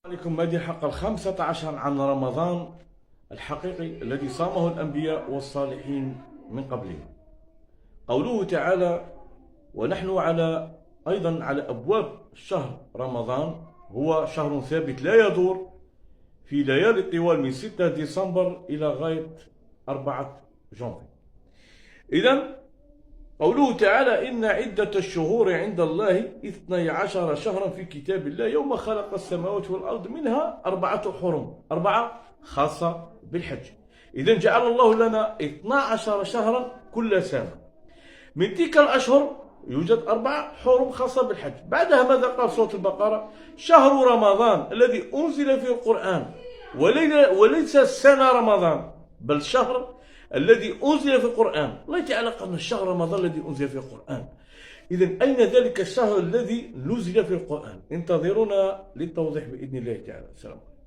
عليكم هذه الحلقة 15 عن رمضان الحقيقي الذي صامه الأنبياء والصالحين من قبلهم. قوله تعالى: ونحن أيضا على أبواب شهر رمضان، هو شهر ثابت لا يدور في ليالي طوال من 6 ديسمبر إلى غاية 4 جانفي. إذن قوله تعالى: إن عدة الشهور عند الله 12 شهرا في كتاب الله يوم خلق السماوات والأرض منها 4 حرم، 4 خاصة بالحج. إذن جعل الله لنا 12 شهرا كل سنة. من تلك الأشهر يوجد 4 حرم خاصة بالحج. بعدها ماذا قال سورة البقرة؟ شهر رمضان الذي أنزل فيه القرآن، وليس سنة رمضان بل الشهر الذي أنزل في القرآن. الله تعالى قال شهر رمضان الذي أنزل في القرآن. إذن أين ذلك الشهر الذي نزل في القرآن؟ انتظرونا للتوضيح بإذن الله تعالى. السلام عليكم.